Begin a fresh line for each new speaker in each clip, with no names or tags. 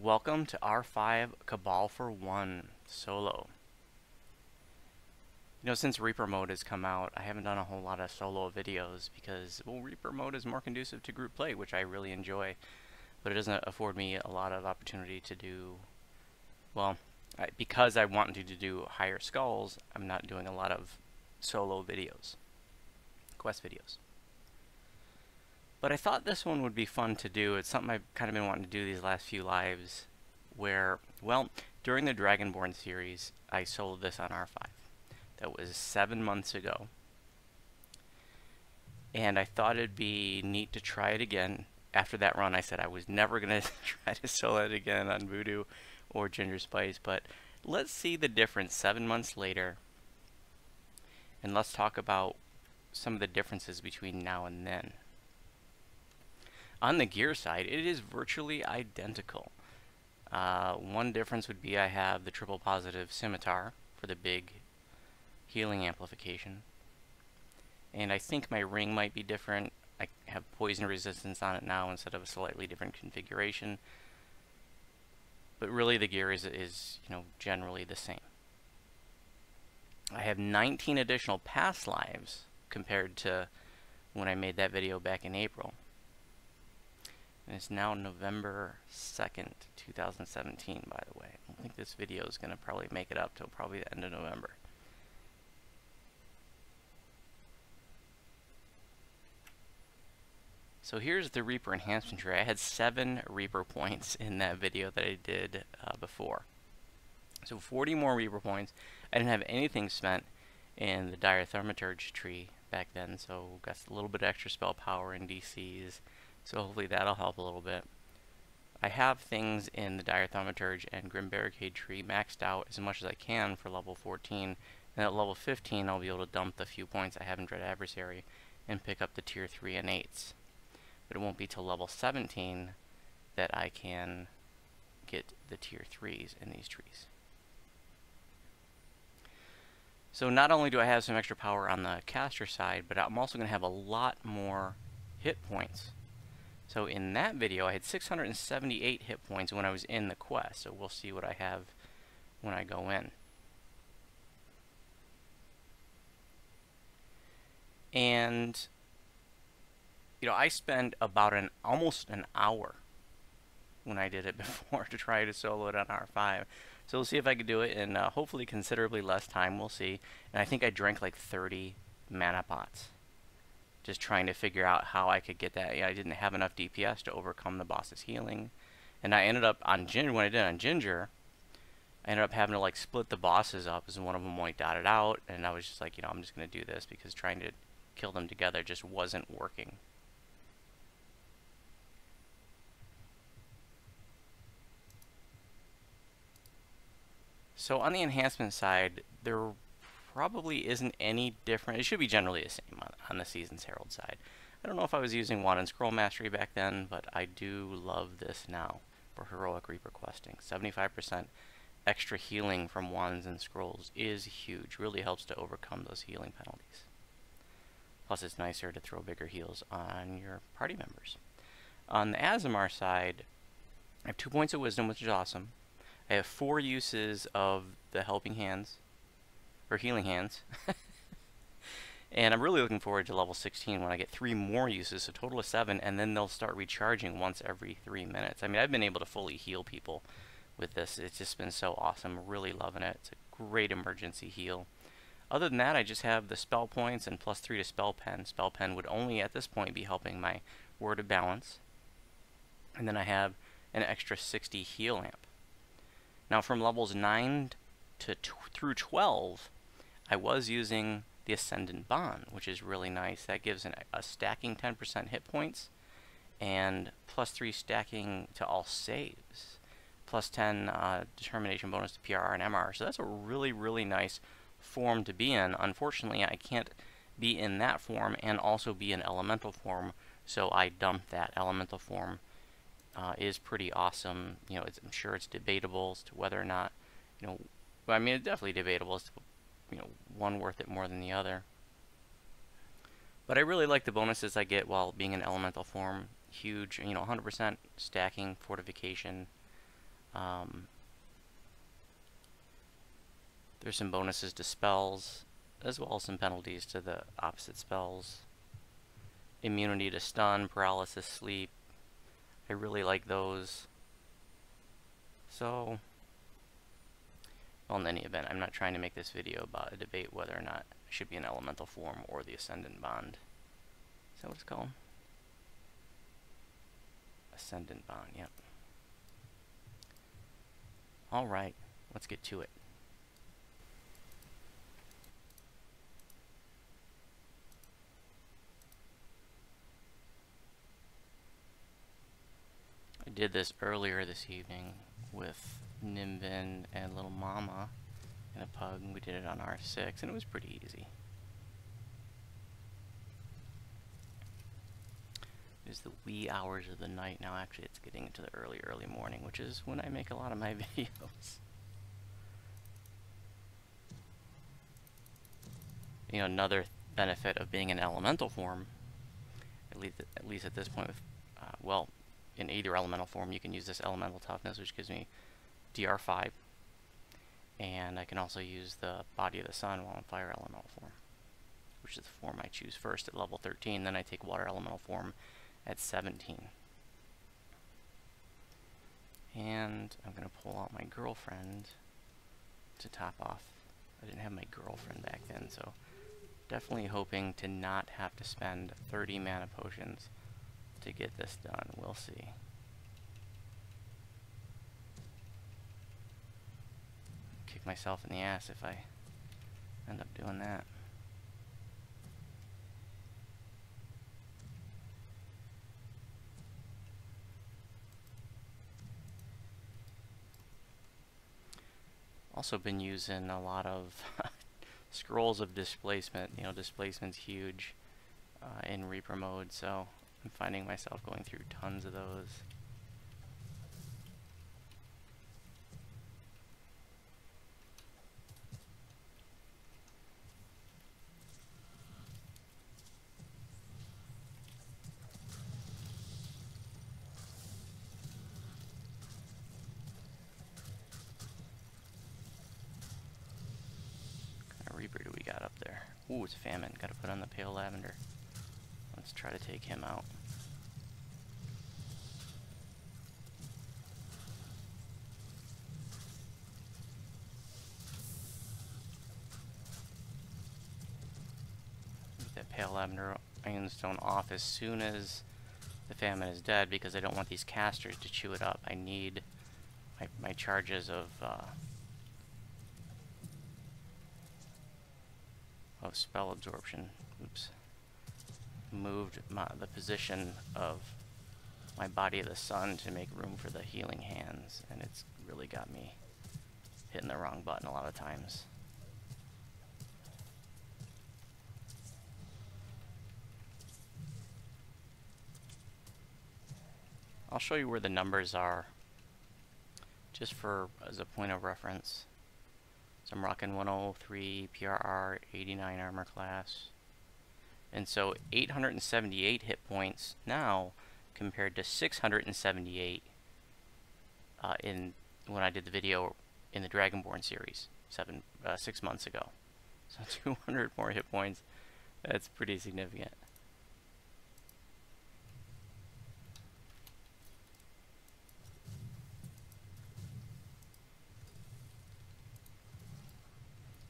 Welcome to R5 Cabal for 1 solo. Since Reaper mode has come out, I haven't done a whole lot of solo videos because, well, Reaper mode is more conducive to group play, which I really enjoy, but it doesn't afford me a lot of opportunity to do, well, because I wanted to do higher skulls, I'm not doing a lot of solo videos, quest videos. But I thought this one would be fun to do. It's something I've kind of been wanting to do these last few lives where, well, during the Dragonborn series, I soloed this on R5. That was 7 months ago. And I thought it'd be neat to try it again. After that run, I said I was never going to try to solo it again on Voodoo or Gingerspyce, but let's see the difference 7 months later. And let's talk about some of the differences between now and then. On the gear side, it is virtually identical. One difference would be I have the triple positive scimitar for the big healing amplification. And I think my ring might be different. I have poison resistance on it now instead of a slightly different configuration. But really the gear is generally the same. I have 19 additional past lives compared to when I made that video back in April. And it's now November 2nd, 2017, by the way. I don't think this video is going to probably make it up till probably the end of November. So here's the Reaper enhancement tree. I had 7 Reaper points in that video that I did before. So 40 more Reaper points. I didn't have anything spent in the Dire Thaumaturge tree back then, so got a little bit of extra spell power in DCs. So hopefully that'll help a little bit. I have things in the Dire Thaumaturge and Grim Barricade tree maxed out as much as I can for level 14. And at level 15 I'll be able to dump the few points I have in Dread Adversary and pick up the tier 3 and 8s. But it won't be till level 17 that I can get the tier 3s in these trees. So not only do I have some extra power on the caster side, but I'm also going to have a lot more hit points. So in that video, I had 678 hit points when I was in the quest. So we'll see what I have when I go in. And, I spent about almost an hour when I did it before to try to solo it on R5. So we'll see if I could do it in hopefully considerably less time. We'll see. And I think I drank like 30 mana pots, just trying to figure out how I could get that. I didn't have enough DPS to overcome the boss's healing. And I ended up on Ginger, when I did on Ginger, I ended up having to like split the bosses up as one of them white dotted out. And I was just like, I'm just going to do this because trying to kill them together just wasn't working. So on the enhancement side, there probably isn't any different. It should be generally the same on the Season's Herald side. I don't know if I was using Wand and Scroll Mastery back then, but I do love this now for Heroic Reaper questing. 75% extra healing from Wands and Scrolls is huge. Really helps to overcome those healing penalties. Plus it's nicer to throw bigger heals on your party members. On the Aasimar side, I have 2 points of Wisdom, which is awesome. I have 4 uses of the Helping Hands, or Healing Hands. And I'm really looking forward to level 16 when I get 3 more uses, so a total of 7, and then they'll start recharging once every 3 minutes. I mean, I've been able to fully heal people with this. It's just been so awesome. Really loving it. It's a great emergency heal. Other than that, I just have the spell points and +3 to Spell Pen. Spell Pen would only at this point be helping my Word of Balance. And then I have an extra 60 heal amp. Now from levels 9 through 12, I was using the Ascendant Bond, which is really nice. That gives a stacking 10% hit points and +3 stacking to all saves. +10 determination bonus to PRR and MR. So that's a really, really nice form to be in. Unfortunately, I can't be in that form and also be in elemental form, so I dumped that. Elemental form is pretty awesome. I'm sure it's debatable as to whether or not, I mean, it's definitely debatable as to, one worth it more than the other. But I really like the bonuses I get while being in elemental form. Huge, 100% stacking, fortification, There's some bonuses to spells, as well as some penalties to the opposite spells. Immunity to stun, paralysis, sleep. I really like those. So, well, in any event, I'm not trying to make this video about a debate whether or not it should be an elemental form or the Ascendant Bond. Is that what it's called? Ascendant Bond, yep. Alright, let's get to it. I did this earlier this evening with Nimbin and Little Mama and a pug. We did it on R6 and it was pretty easy. It is the wee hours of the night now. Actually, it's getting into the early morning, which is when I make a lot of my videos. You know, another benefit of being an elemental form, at least at this point, with, well, in either elemental form, you can use this elemental toughness, which gives me DR5, and I can also use the body of the sun while in fire elemental form, which is the form I choose first at level 13. Then I take water elemental form at 17. And I'm going to pull out my girlfriend to top off. I didn't have my girlfriend back then, so definitely hoping to not have to spend 30 mana potions to get this done. We'll see. Kick myself in the ass if I end up doing that. Also been using a lot of scrolls of displacement. You know, displacement's huge in Reaper mode, so I'm finding myself going through tons of those. What kind of Reaper do we got up there? Ooh, it's Famine. Gotta put on the Pale Lavender. Let's try to take him out. Get that Pale Lavender Ironstone off as soon as the Famine is dead, because I don't want these casters to chew it up. I need my charges of spell absorption. Oops. Moved the position of my body of the sun to make room for the healing hands, and it's really got me hitting the wrong button a lot of times. I'll show you where the numbers are just as a point of reference. So I'm rocking 103 PRR, 89 armor class. And so 878 hit points now compared to 678 when I did the video in the Dragonborn series 6 months ago. So 200 more hit points. That's pretty significant.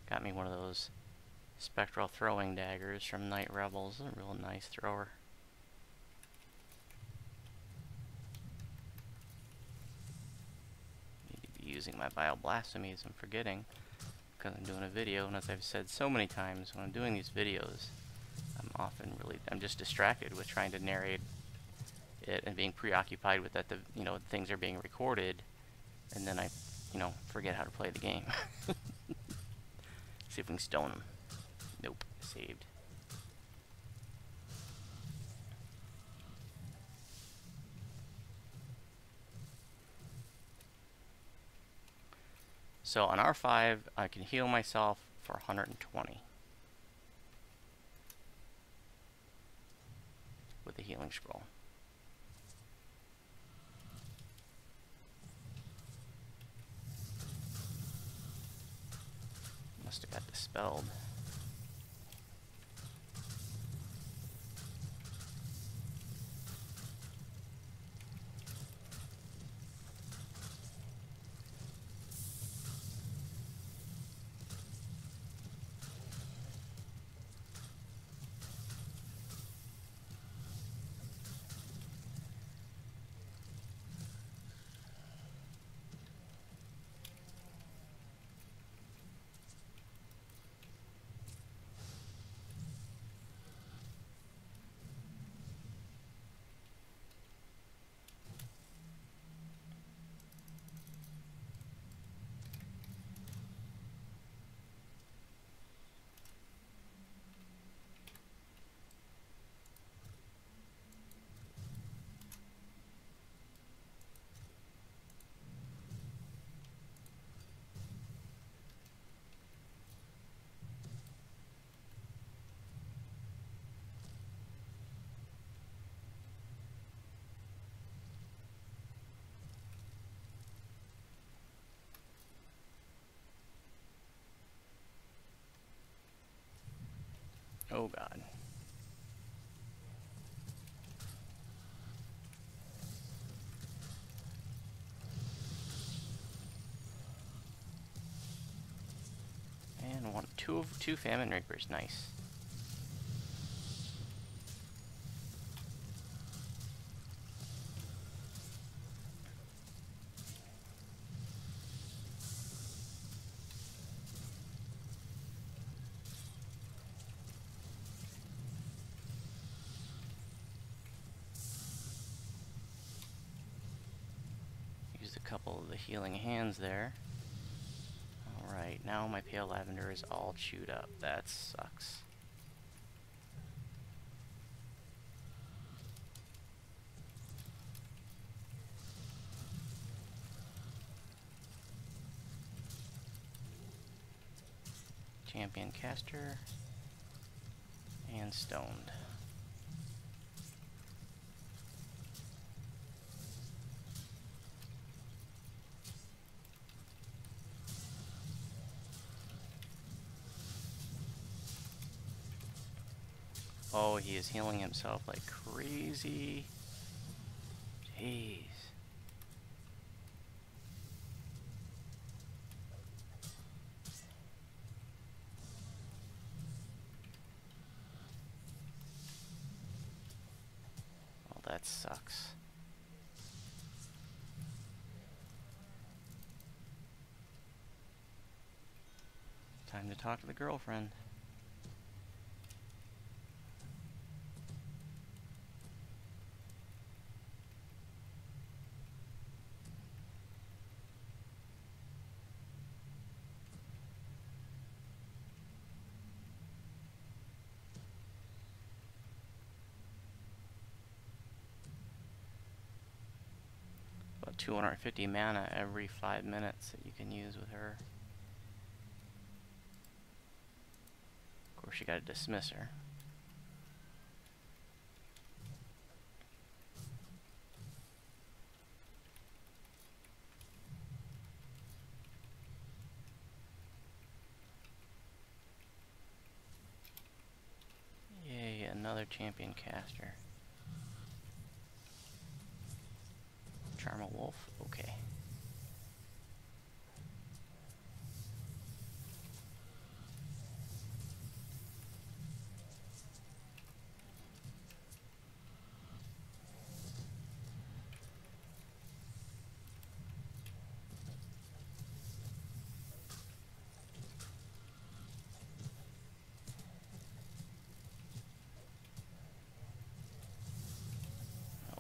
Got me one of those spectral throwing daggers from Night Rebels. A real nice thrower. Need to be using my Bioblastomies. I'm forgetting because I'm doing a video, and as I've said so many times, when I'm doing these videos, I'm just distracted with trying to narrate it and being preoccupied with that things are being recorded, and then I forget how to play the game. See if we can stone him. Nope, saved. So on R5, I can heal myself for 120 with the healing scroll. dispelled. Oh god. And two Famine Reapers, nice. Used a couple of the healing hands there. Alright, now my pale lavender is all chewed up. That sucks. Champion caster and stoned. Oh, he is healing himself like crazy. Jeez. Well, that sucks. Time to talk to the girlfriend. About 250 mana every 5 minutes that you can use with her. Of course, you gotta dismiss her. Yay, another champion caster. Charm a wolf, okay.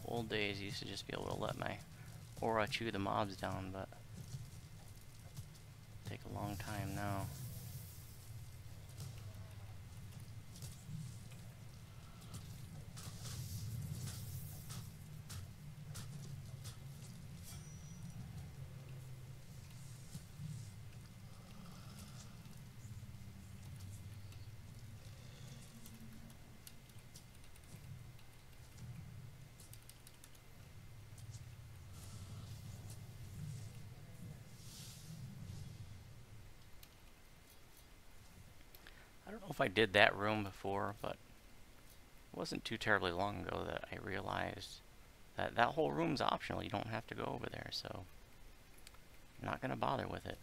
Old days used to just be able to let my aura chew the mobs down, but take a long time now. if I did that room before, but it wasn't too terribly long ago that I realized that that whole room's optional. You don't have to go over there, so I'm not going to bother with it.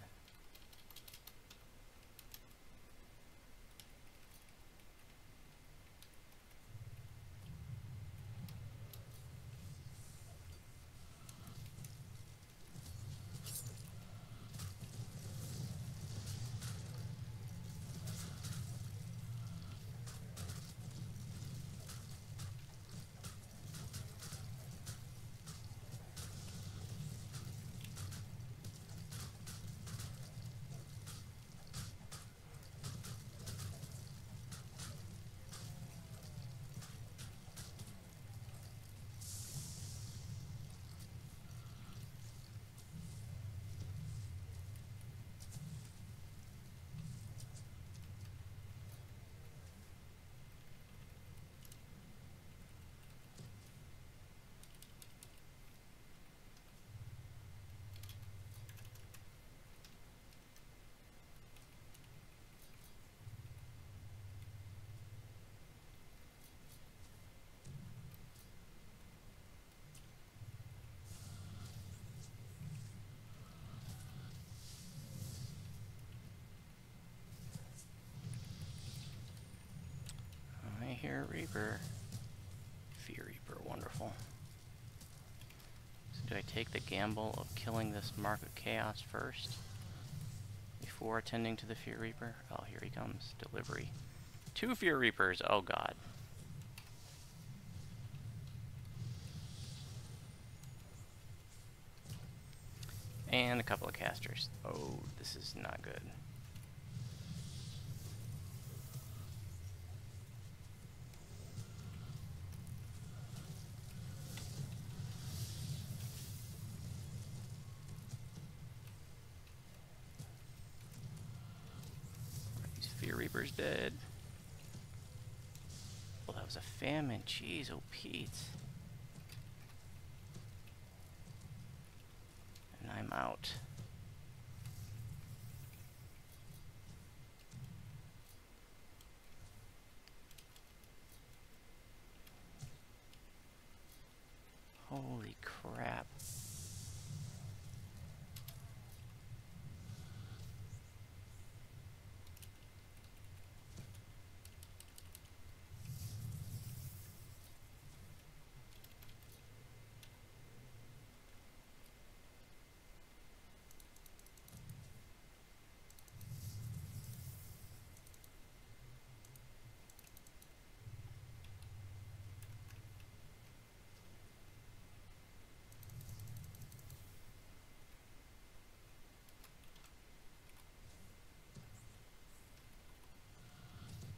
I hear a Reaper. Fear Reaper, wonderful. So do I take the gamble of killing this Mark of Chaos first before attending to the Fear Reaper? Oh, here he comes. Delivery. 2 Fear Reapers. Oh, God. And a couple of casters. Oh, this is not good. These Fear Reapers dead. Well, that was a famine. Jeez, oh Pete. And I'm out. Holy crap.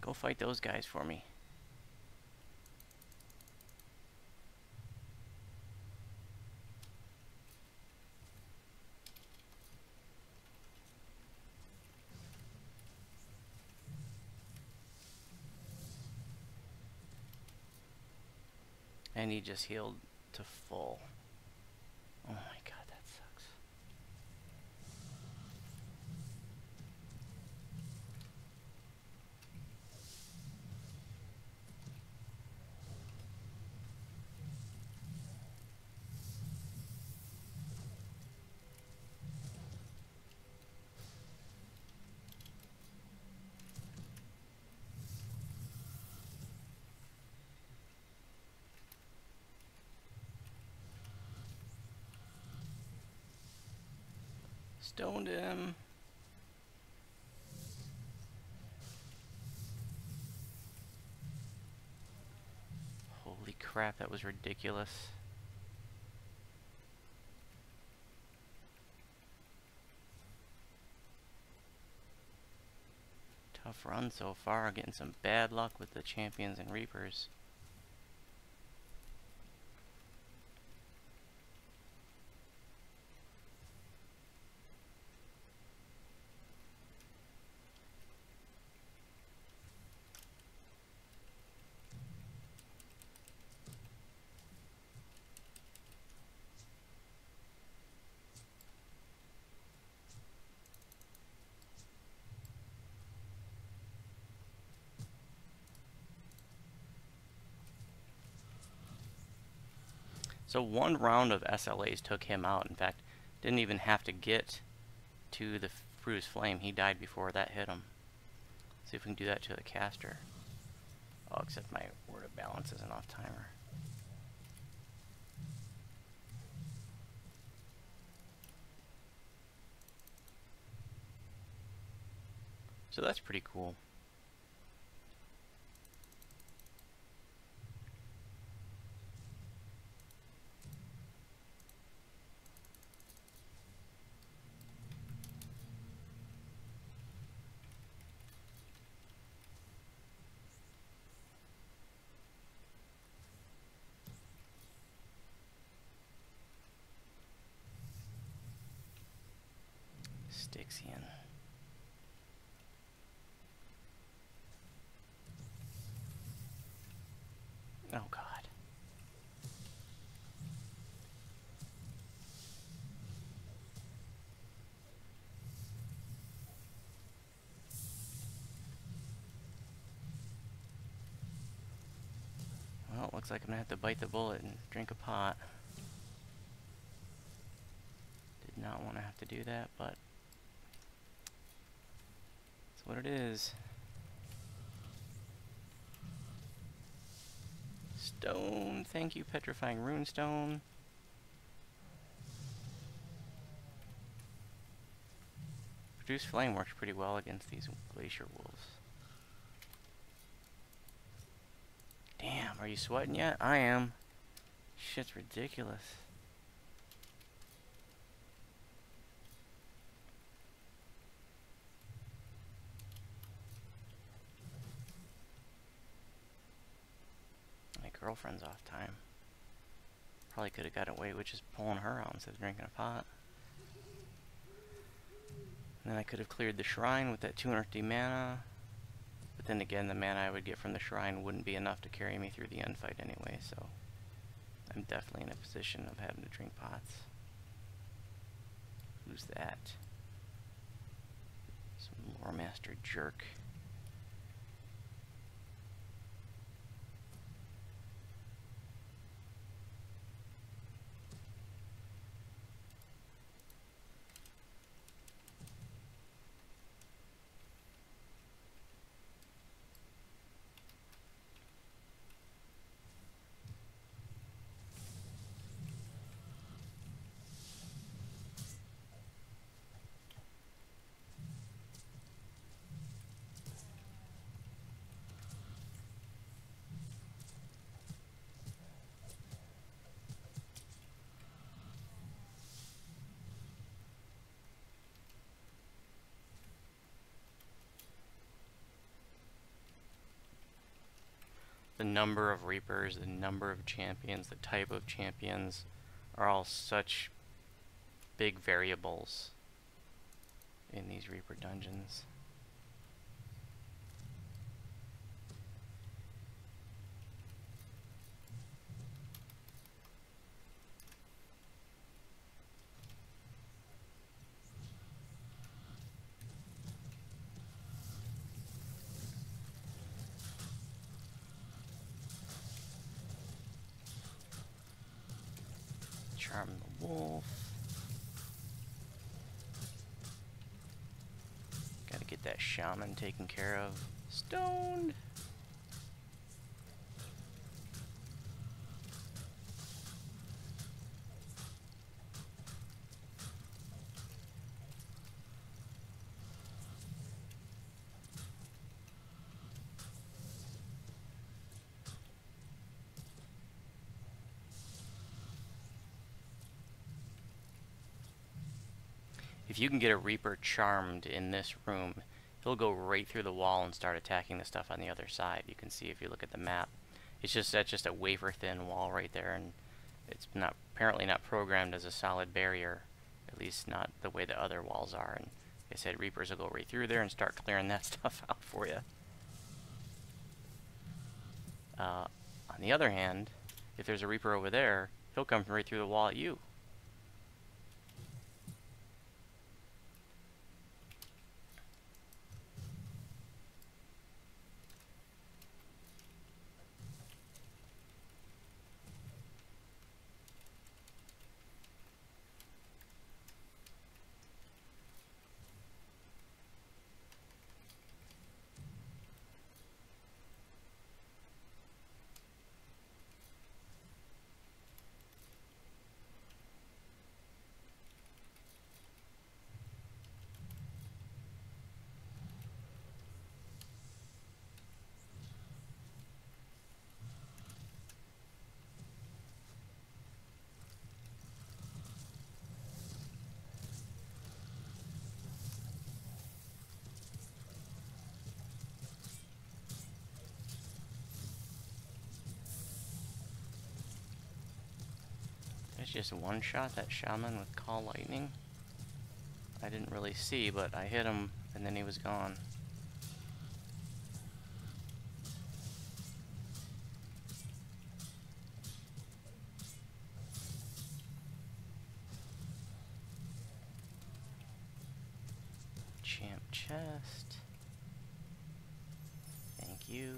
Go fight those guys for me. And he just healed to full. Oh my god, that sucks. Stoned him. Holy crap, that was ridiculous. Tough run so far, getting some bad luck with the champions and reapers. So one round of SLAs took him out. In fact, didn't even have to get to the Bruised Flame. He died before that hit him. See if we can do that to the caster. Oh, except my Word of Balance isn't off timer. So that's pretty cool. Styxian. Oh God. Well, it looks like I'm gonna have to bite the bullet and drink a pot. Did not want to have to do that, but that's what it is. Stone, thank you, Petrifying Runestone. Produce Flame works pretty well against these Glacier Wolves. Damn, are you sweating yet? I am. Shit's ridiculous. My girlfriend's off time. Probably could have got away with just pulling her out instead of drinking a pot. And then I could have cleared the shrine with that 250 mana. But then again, the mana I would get from the shrine wouldn't be enough to carry me through the end fight anyway, so I'm definitely in a position of having to drink pots. Who's that? Some Lore Master jerk. The number of Reapers, the number of champions, the type of champions are all such big variables in these Reaper dungeons. Charm the Wolf. Gotta get that Shaman taken care of. Stoned! If you can get a Reaper charmed in this room, he'll go right through the wall and start attacking the stuff on the other side. You can see if you look at the map. That's just a wafer thin wall right there, and it's not apparently not programmed as a solid barrier, at least not the way the other walls are. And like I said, Reapers will go right through there and start clearing that stuff out for you. On the other hand, if there's a Reaper over there, he'll come right through the wall at you. just one-shot that shaman with Call Lightning? I didn't really see, but I hit him and then he was gone. Champ chest. Thank you.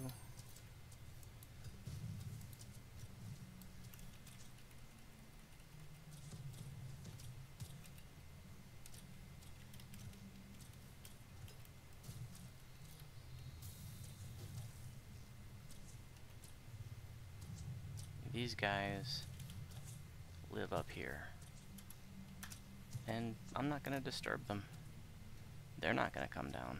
These guys live up here. And I'm not going to disturb them. They're not going to come down.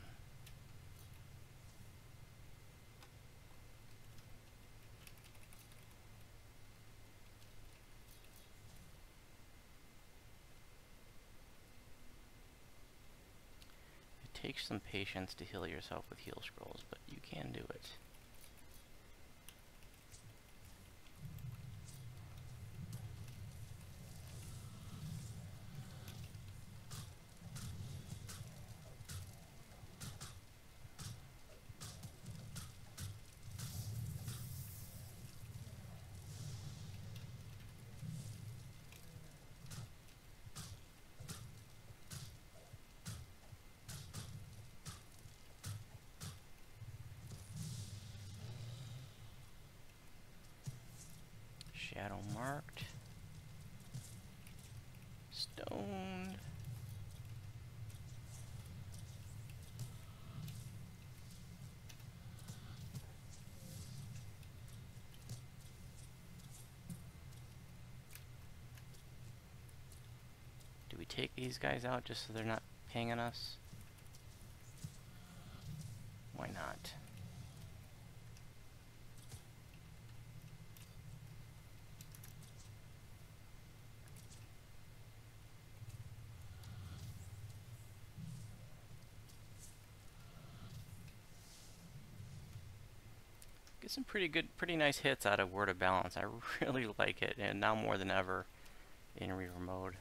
It takes some patience to heal yourself with heal scrolls, but you can do it. Shadow marked. Stoned. Do we take these guys out just so they're not pinging us? Why not? Get some pretty nice hits out of Word of Balance. I really like it, and now more than ever in Reaver mode.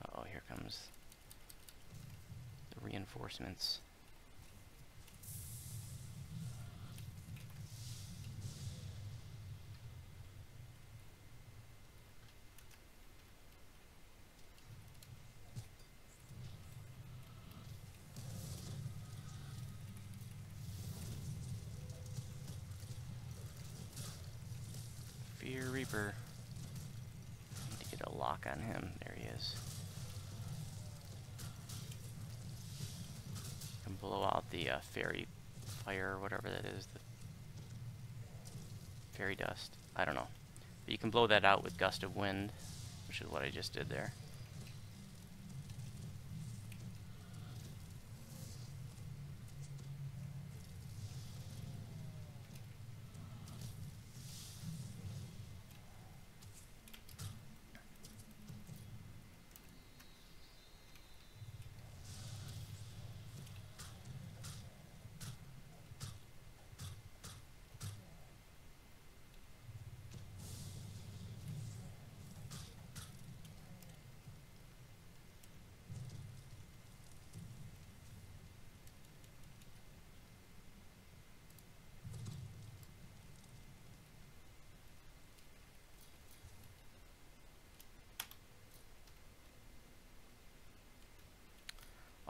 Uh oh, here comes the reinforcements. Fear Reaper. Need to get a lock on him. There he is. And blow out the fairy fire, or whatever that is. The fairy dust. I don't know. But you can blow that out with Gust of Wind, which is what I just did there.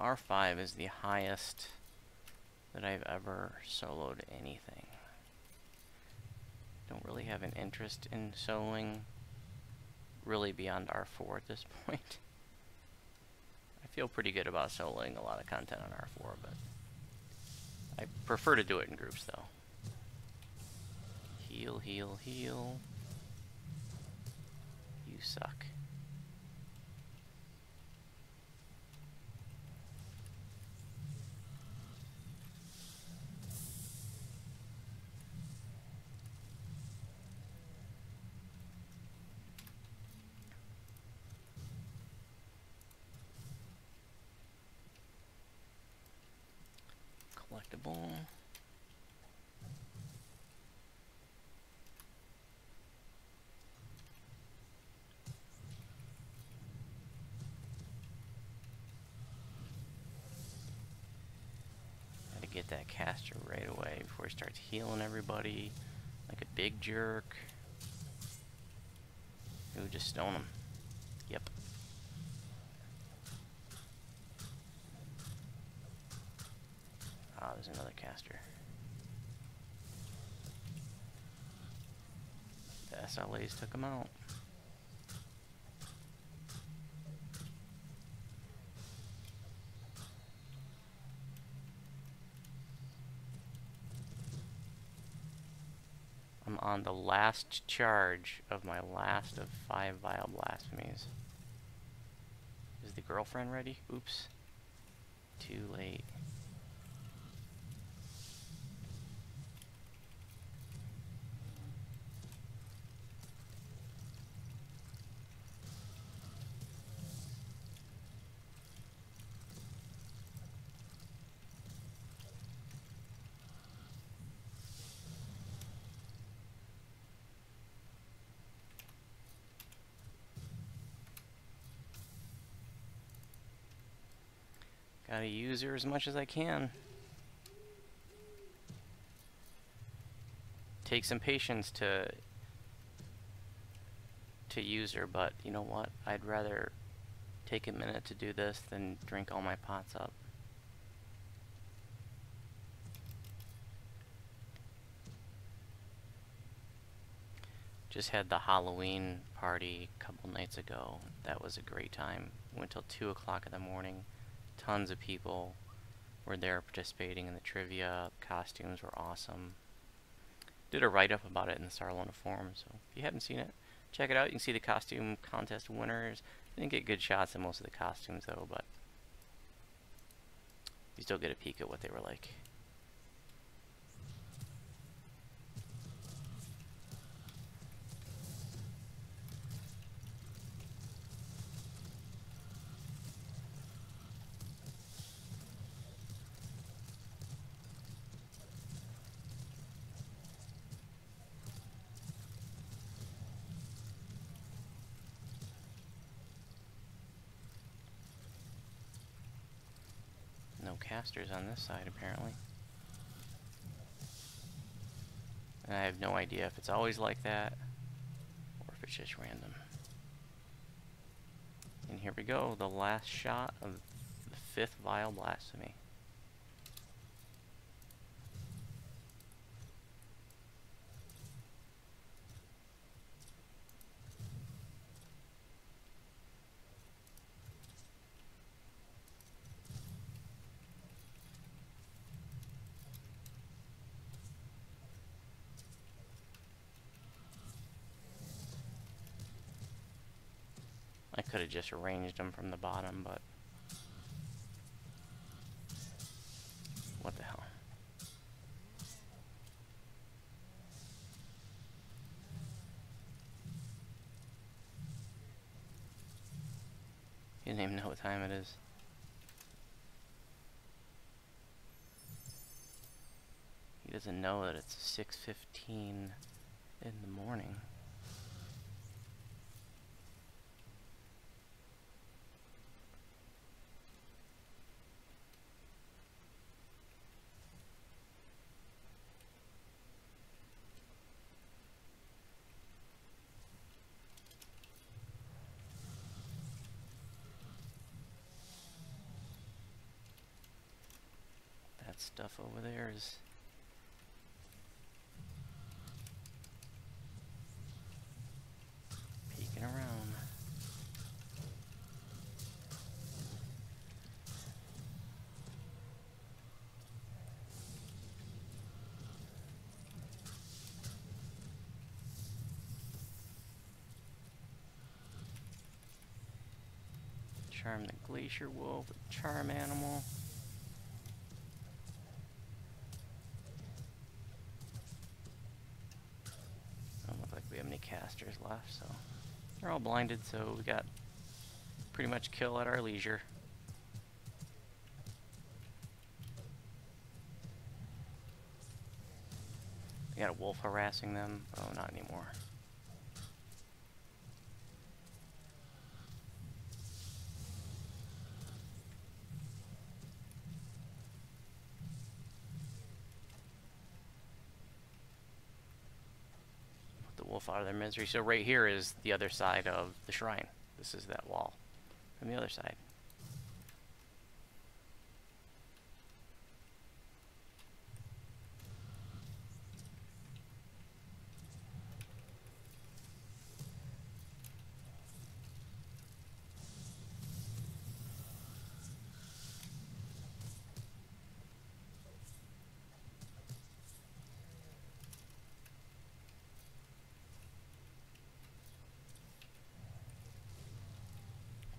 R5 is the highest that I've ever soloed anything. Don't really have an interest in soloing really beyond R4 at this point. I feel pretty good about soloing a lot of content on R4, but I prefer to do it in groups though. Heal, heal, heal. You suck. Collectible. get that caster right away before he starts healing everybody like a big jerk. Ooh, just stone him. Yep. Ah, there's another caster. The SLAs took him out. I'm on the last charge of my last of 5 vile blasphemies. Is the girlfriend ready? Oops. Too late. Gotta use her as much as I can. Take some patience to use her, but you know what? I'd rather take a minute to do this than drink all my pots up. Just had the Halloween party a couple nights ago. That was a great time. Went till 2 o'clock in the morning. Tons of people were there participating in the trivia. Costumes were awesome. Did a write-up about it in the Sarlona forum, so if you haven't seen it, check it out. You can see the costume contest winners. Didn't get good shots at most of the costumes though, but you still get a peek at what they were like. No casters on this side, apparently. And I have no idea if it's always like that, or if it's just random. And here we go, the last shot of the 5th vile blasphemy. I could have just arranged them from the bottom, but what the hell. He didn't even know what time it is. He doesn't know that it's 6:15 in the morning. That stuff over there is peeking around. Charm the glacier wolf with charm animal. Don't look like we have any casters left, so they're all blinded, so we got pretty much kill at our leisure. We got a wolf harassing them. Oh, not anymore. out of their misery. So right here is the other side of the shrine. This is that wall from the other side.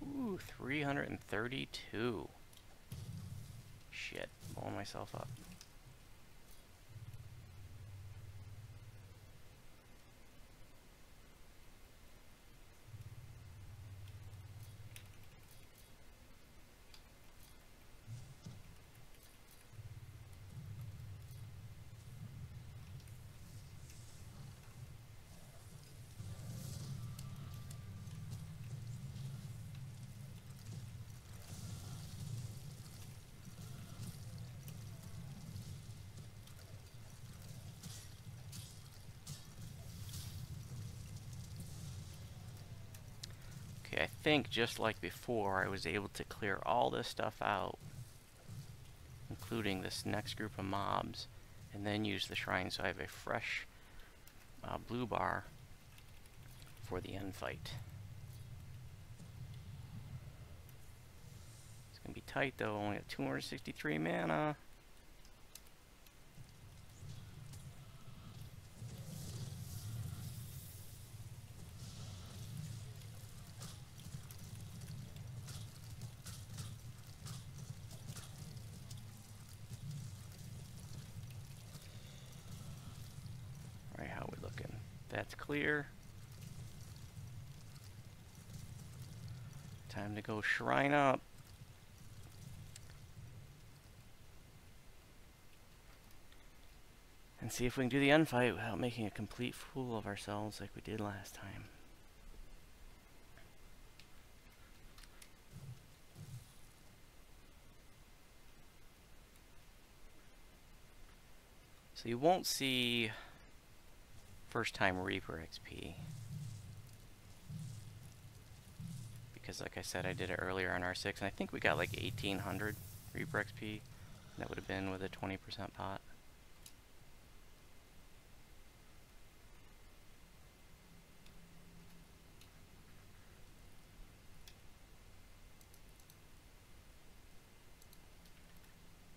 Ooh, 332. Shit, blowing myself up. Okay, I think just like before, I was able to clear all this stuff out, including this next group of mobs, and then use the shrine, so I have a fresh blue bar for the end fight. It's gonna be tight though, only got 263 mana. Alright, how we looking? That's clear. Time to go shrine up. And see if we can do the end fight without making a complete fool of ourselves like we did last time. So you won't see first time Reaper XP. Because like I said, I did it earlier on R6, and I think we got like 1800 Reaper XP. That would have been with a 20% pot.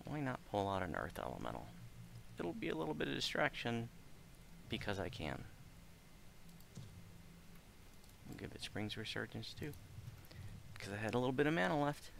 Why not pull out an Earth Elemental? It'll be a little bit of distraction because I can. I'll give it Spring's Resurgence too, because I had a little bit of mana left.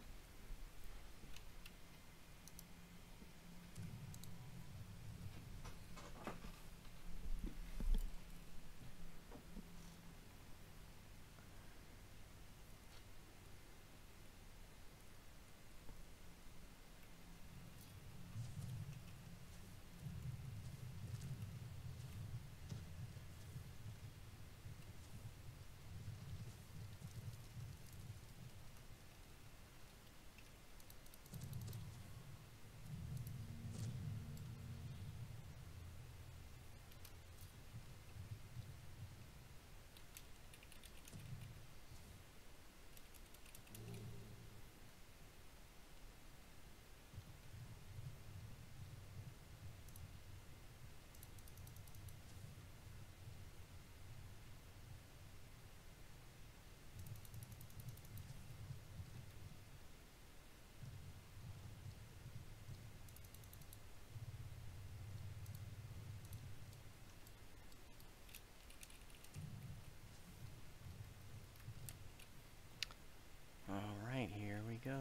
Alright, here we go.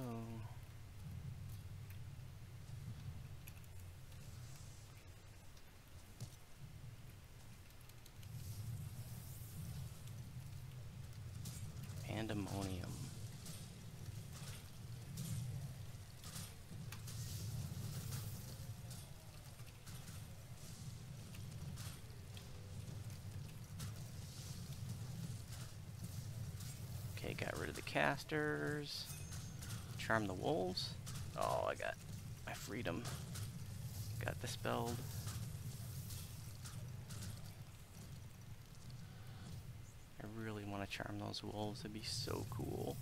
Pandemonium. Okay, got rid of the casters. Charm the wolves. Oh, I got my freedom. Got dispelled. really want to charm those wolves. It'd be so cool.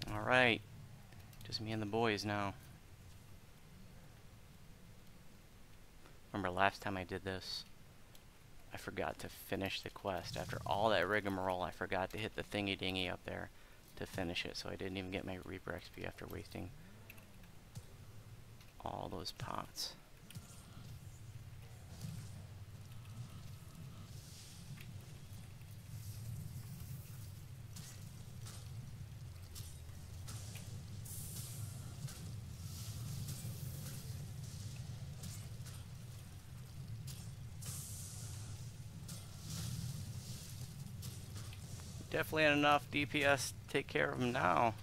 Alright, just me and the boys now. Remember last time I did this, I forgot to finish the quest. After all that rigmarole, I forgot to hit the thingy dingy up there to finish it, so I didn't even get my Reaper XP after wasting all those pots. Definitely had enough DPS to take care of them now.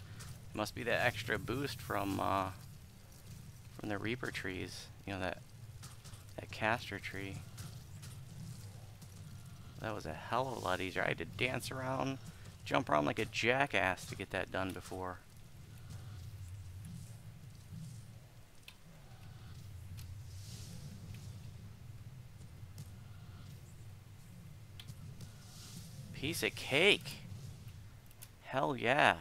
Must be that extra boost from the Reaper trees. You know, that castor tree. That was a hell of a lot easier. I had to dance around, jump around like a jackass to get that done before. Piece of cake. Hell yeah.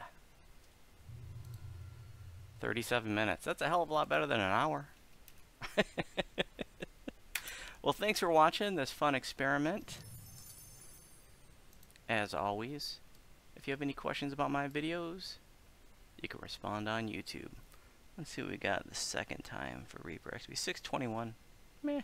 37 minutes. That's a hell of a lot better than an hour. Well, thanks for watching this fun experiment. As always, if you have any questions about my videos, you can respond on YouTube. Let's see what we got the second time for Reaper XP. 621. Meh.